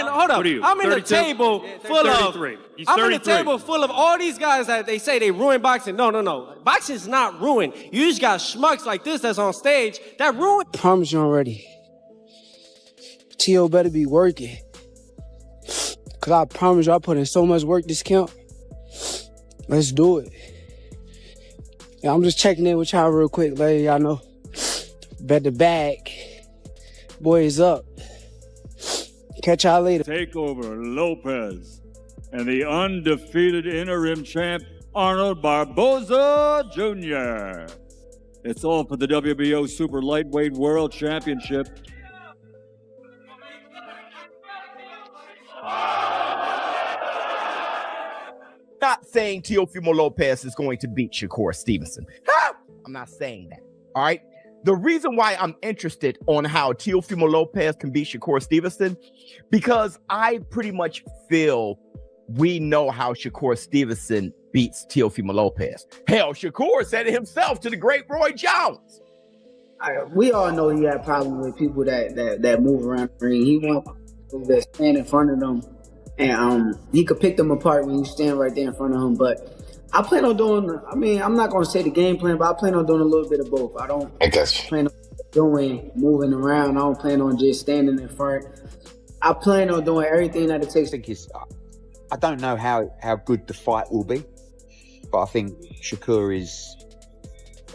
hold up. I'm in a table full of 33. He's I'm in a 33. table full of all these guys that they say they ruin boxing. No. Boxing's not ruined. You just got schmucks like this that's on stage that ruin. Promise you already. T.O. better be working. Cause I promise you I put in so much work this camp. Let's do it. Yeah, I'm just checking in with y'all real quick, lady. Y'all know. Bet the bag. Boy is up. Catch y'all later. Takeover Lopez and the undefeated interim champ Arnold Barboza Jr. It's all for the WBO Super Lightweight World Championship. Not saying Teofimo Lopez is going to beat Shakur Stevenson. I'm not saying that. All right. The reason why I'm interested on how Teofimo Lopez can beat Shakur Stevenson, because I pretty much feel we know how Shakur Stevenson beats Teofimo Lopez. Hell, Shakur said it himself to the great Roy Jones. We all know he had problems with people that move around the ring. He wants people that stand in front of them, and he could pick them apart when you stand right there in front of him. But I plan on doing, I'm not going to say the game plan, but I plan on doing a little bit of both. I plan on doing moving around. I don't plan on just standing in front. I plan on doing everything that it takes. I don't know how good the fight will be, but I think Shakur is,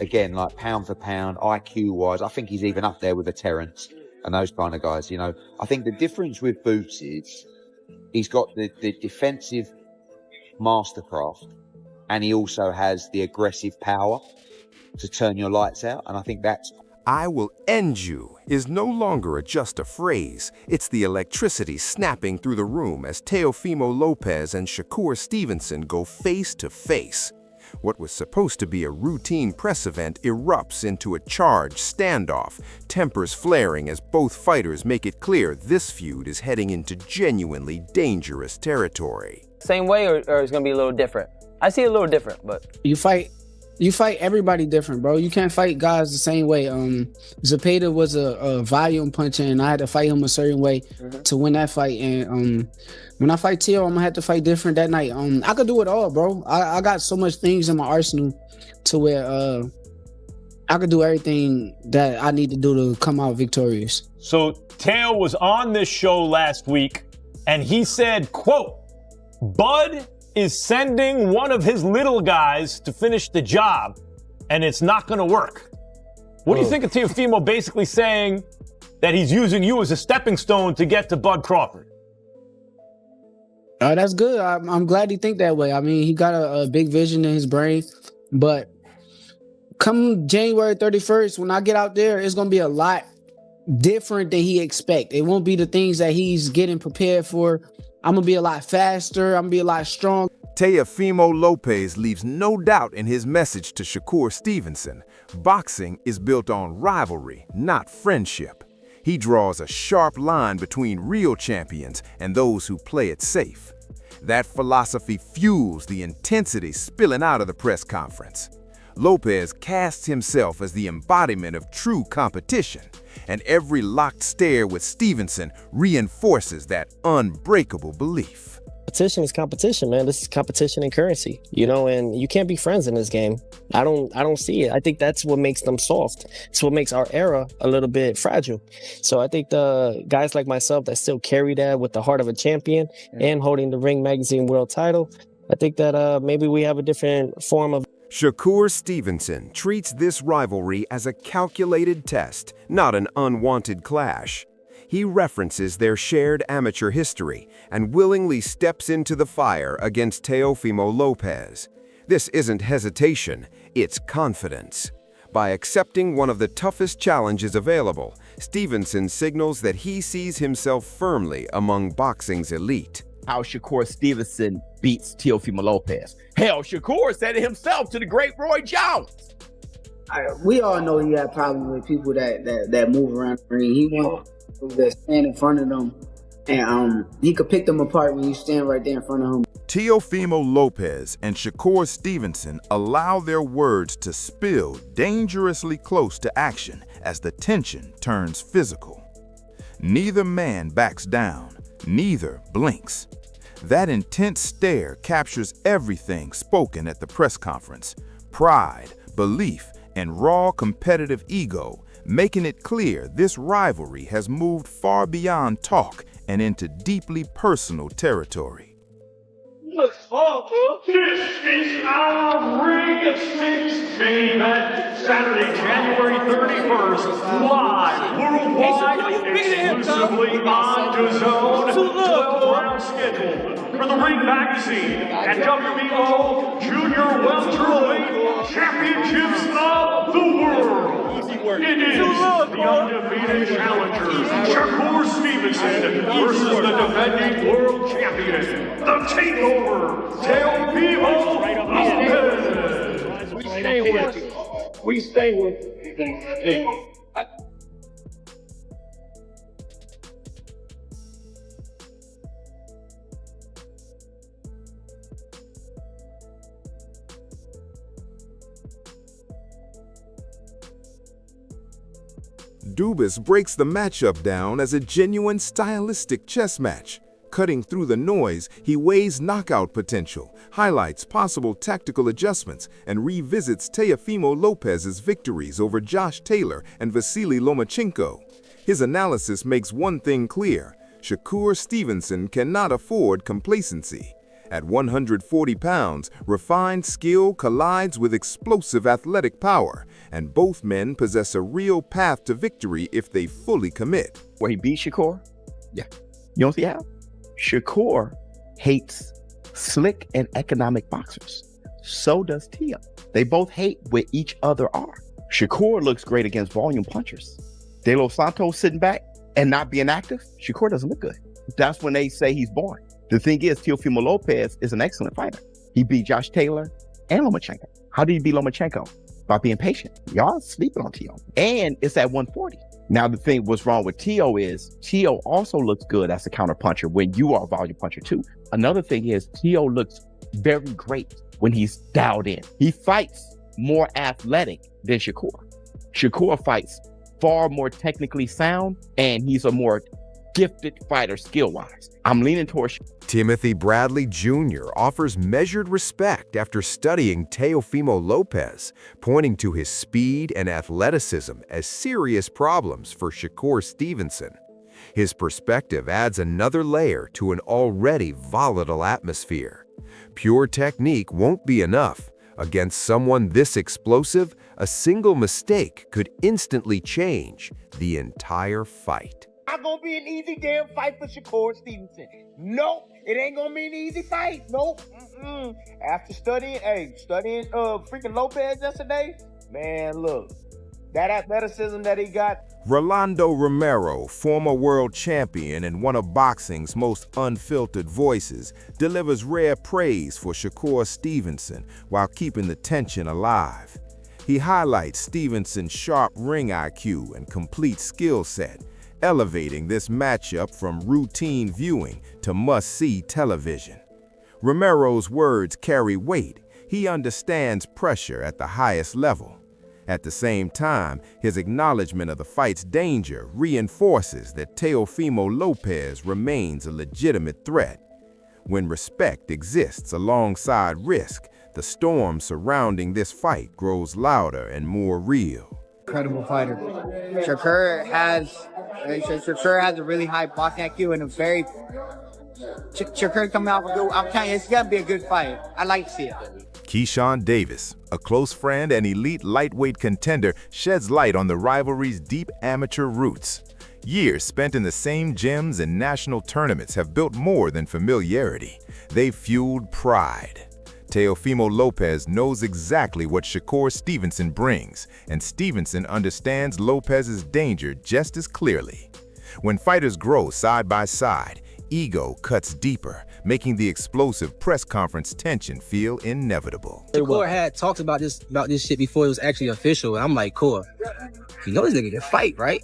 again, like pound for pound, IQ-wise, I think he's even up there with the Terrence and those kind of guys, you know. I think the difference with Boots is he's got the defensive mastercraft, and he also has the aggressive power to turn your lights out. And I think that's... "I will end you" is no longer just a phrase. It's the electricity snapping through the room as Teofimo Lopez and Shakur Stevenson go face to face. What was supposed to be a routine press event erupts into a charged standoff, tempers flaring as both fighters make it clear this feud is heading into genuinely dangerous territory. Same way, or it's going to be a little different? I see it a little different, but... You fight everybody different, bro. You can't fight guys the same way. Zepeda was a volume puncher, and I had to fight him a certain way to win that fight. And when I fight Teo, I'm gonna have to fight different that night. I could do it all, bro. I got so much things in my arsenal to where I could do everything that I need to do to come out victorious. So Teo was on this show last week, and he said, quote, "Bud is sending one of his little guys to finish the job, and it's not going to work." What do you think of Teofimo basically saying that he's using you as a stepping stone to get to Bud Crawford? That's good. I'm glad he think that way. I mean, he got a big vision in his brain, but come January 31st, when I get out there, it's going to be a lot different than he expect. It won't be the things that he's getting prepared for. I'm going to be a lot faster. I'm going to be a lot stronger. Teofimo Lopez leaves no doubt in his message to Shakur Stevenson. Boxing is built on rivalry, not friendship. He draws a sharp line between real champions and those who play it safe. That philosophy fuels the intensity spilling out of the press conference. Lopez casts himself as the embodiment of true competition, and every locked stare with Stevenson reinforces that unbreakable belief. Competition is competition, man. This is competition and currency, you know, and you can't be friends in this game. I don't see it. I think that's what makes them soft. It's what makes our era a little bit fragile. So I think the guys like myself that still carry that with the heart of a champion and holding the Ring Magazine world title, I think that maybe we have a different form of... Shakur Stevenson treats this rivalry as a calculated test, not an unwanted clash. He references their shared amateur history and willingly steps into the fire against Teofimo Lopez. This isn't hesitation, it's confidence. By accepting one of the toughest challenges available, Stevenson signals that he sees himself firmly among boxing's elite. How Shakur Stevenson beats Teofimo Lopez. Hell, Shakur said it himself to the great Roy Jones. We all know he had problems with people that move around the ring. He wants people that stand in front of them, and he could pick them apart when you stand right there in front of him. Teofimo Lopez and Shakur Stevenson allow their words to spill dangerously close to action as the tension turns physical. Neither man backs down, Neither blinks. That intense stare captures everything spoken at the press conference: pride, belief, and raw competitive ego, making it clear this rivalry has moved far beyond talk and into deeply personal territory. This is our Ring 16 event, Saturday, January 31st, live worldwide, exclusively on DAZN, 12-round schedule for the Ring Magazine and WBO Junior Welterweight Championships of the World. It is the undefeated challengers, Shakur Stevenson versus the defending world champion, the takeover, Teofimo Lopez. We stay with you. We stay with you. Dubas breaks the matchup down as a genuine stylistic chess match. Cutting through the noise, he weighs knockout potential, highlights possible tactical adjustments, and revisits Teofimo Lopez's victories over Josh Taylor and Vasily Lomachenko. His analysis makes one thing clear: Shakur Stevenson cannot afford complacency. At 140 pounds, refined skill collides with explosive athletic power, and both men possess a real path to victory if they fully commit. Where he beat Shakur? Yeah. You don't see how? Shakur hates slick and economic boxers. So does Teo. They both hate what each other are. Shakur looks great against volume punchers. De Los Santos sitting back and not being active, Shakur doesn't look good. That's when they say he's boring. The thing is, Teofimo Lopez is an excellent fighter. He beat Josh Taylor and Lomachenko. How did he beat Lomachenko? By being patient. Y'all sleeping on Teo. And it's at 140. Now, the thing what's wrong with Teo is Teo also looks good as a counter puncher when you are a volume puncher too. Another thing is Teo looks very great when he's dialed in. He fights more athletic than Shakur. Shakur fights far more technically sound, and he's a more gifted fighter skill-wise. I'm leaning towards Timothy Bradley Jr. offers measured respect after studying Teofimo Lopez, pointing to his speed and athleticism as serious problems for Shakur Stevenson. His perspective adds another layer to an already volatile atmosphere. Pure technique won't be enough. Against someone this explosive, a single mistake could instantly change the entire fight. Not gonna be an easy damn fight for Shakur Stevenson. Nope, it ain't gonna be an easy fight. Nope. After studying freaking Lopez yesterday, man, look, that athleticism that he got. Rolando Romero, former world champion and one of boxing's most unfiltered voices, delivers rare praise for Shakur Stevenson while keeping the tension alive. He highlights Stevenson's sharp ring IQ and complete skill set, elevating this matchup from routine viewing to must-see television. Romero's words carry weight. He understands pressure at the highest level. At the same time, his acknowledgement of the fight's danger reinforces that Teofimo Lopez remains a legitimate threat. When respect exists alongside risk, the storm surrounding this fight grows louder and more real. Incredible fighter. Shakur has a really high boxing IQ and a very Shakur coming out with I'm telling you, it's gonna be a good fight. I like to see it. Keyshawn Davis, a close friend and elite lightweight contender, sheds light on the rivalry's deep amateur roots. Years spent in the same gyms and national tournaments have built more than familiarity. They've fueled pride. Teofimo Lopez knows exactly what Shakur Stevenson brings, and Stevenson understands Lopez's danger just as clearly. When fighters grow side by side, ego cuts deeper, making the explosive press conference tension feel inevitable. Shakur had talked about this shit before it was actually official, and I'm like, Core, you know this nigga can fight, right?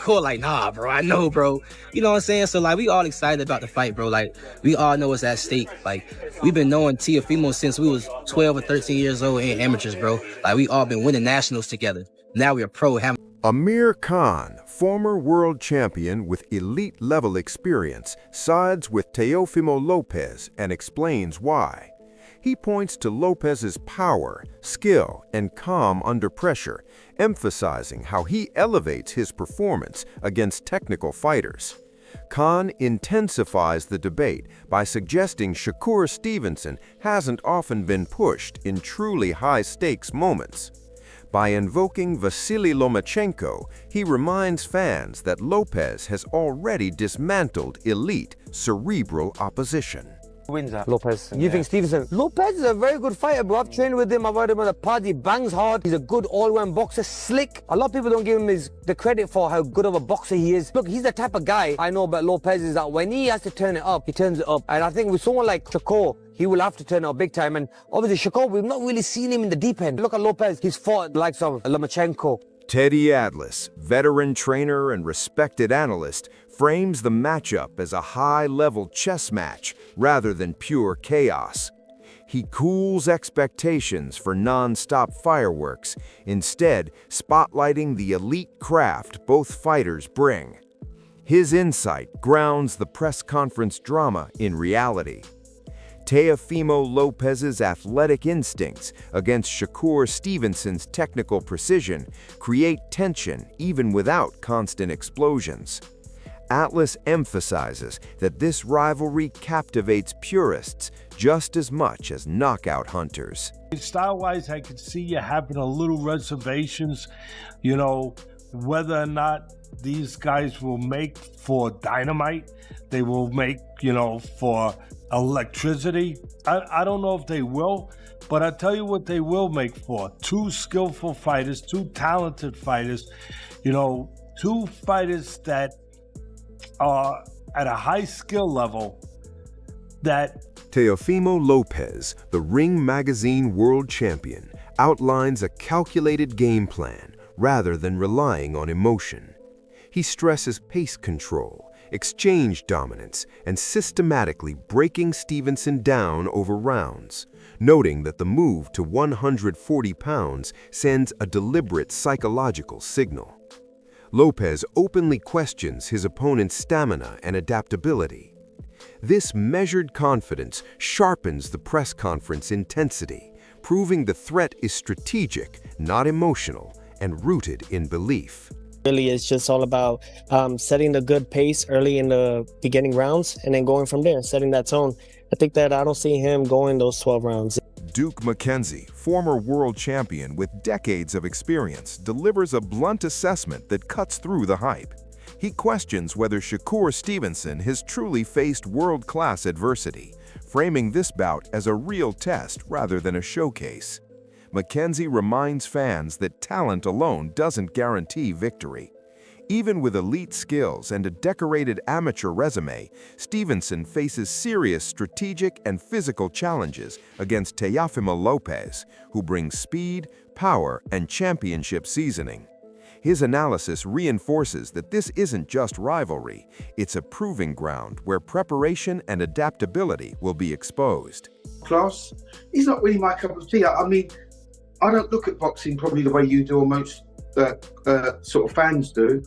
Core like, nah, bro, I know, bro. You know what I'm saying? So, like, we all excited about the fight, bro. Like, we all know what's at stake. Like, we've been knowing Teofimo since we was 12 or 13 years old and amateurs, bro. Like, we all been winning nationals together. Now we're pro. Amir Khan, former world champion with elite-level experience, sides with Teofimo Lopez and explains why. He points to Lopez's power, skill, and calm under pressure, emphasizing how he elevates his performance against technical fighters. Khan intensifies the debate by suggesting Shakur Stevenson hasn't often been pushed in truly high-stakes moments. By invoking Vasily Lomachenko, he reminds fans that Lopez has already dismantled elite, cerebral opposition. Wins that. Lopez. You think Stevenson? Lopez is a very good fighter, bro. I've trained with him. I've heard him on the pod. He bangs hard. He's a good all-round boxer. Slick. A lot of people don't give him the credit for how good of a boxer he is. Look, he's the type of guy I know about Lopez is that when he has to turn it up, he turns it up. And I think with someone like Shakur, he will have to turn it up big time. And obviously Shakur, we've not really seen him in the deep end. Look at Lopez. He's fought the likes of Lomachenko. Teddy Atlas, veteran trainer and respected analyst, frames the matchup as a high-level chess match rather than pure chaos. He cools expectations for non-stop fireworks, instead spotlighting the elite craft both fighters bring. His insight grounds the press conference drama in reality. Teofimo Lopez's athletic instincts against Shakur Stevenson's technical precision create tension even without constant explosions. Atlas emphasizes that this rivalry captivates purists just as much as knockout hunters. Style-wise, I could see you having a little reservations, you know, whether or not these guys will make for dynamite, they will make, you know, for electricity. I don't know if they will, but I tell you what they will make for. Two skillful fighters, two talented fighters, you know, two fighters that are at a high skill level that... Teofimo Lopez, the Ring Magazine world champion, outlines a calculated game plan rather than relying on emotion. He stresses pace control, exchange dominance, and systematically breaking Stevenson down over rounds, noting that the move to 140 pounds sends a deliberate psychological signal. Lopez openly questions his opponent's stamina and adaptability. This measured confidence sharpens the press conference intensity, proving the threat is strategic, not emotional, and rooted in belief. Really, it's just all about setting the good pace early in the beginning rounds and then going from there, setting that tone. I think that I don't see him going those 12 rounds. Duke McKenzie, former world champion with decades of experience, delivers a blunt assessment that cuts through the hype. He questions whether Shakur Stevenson has truly faced world-class adversity, framing this bout as a real test rather than a showcase. McKenzie reminds fans that talent alone doesn't guarantee victory. Even with elite skills and a decorated amateur resume, Stevenson faces serious strategic and physical challenges against Teofimo Lopez, who brings speed, power, and championship seasoning. His analysis reinforces that this isn't just rivalry, it's a proving ground where preparation and adaptability will be exposed. Class, he's not really my cup of tea. I mean, I don't look at boxing probably the way you do or most sort of fans do.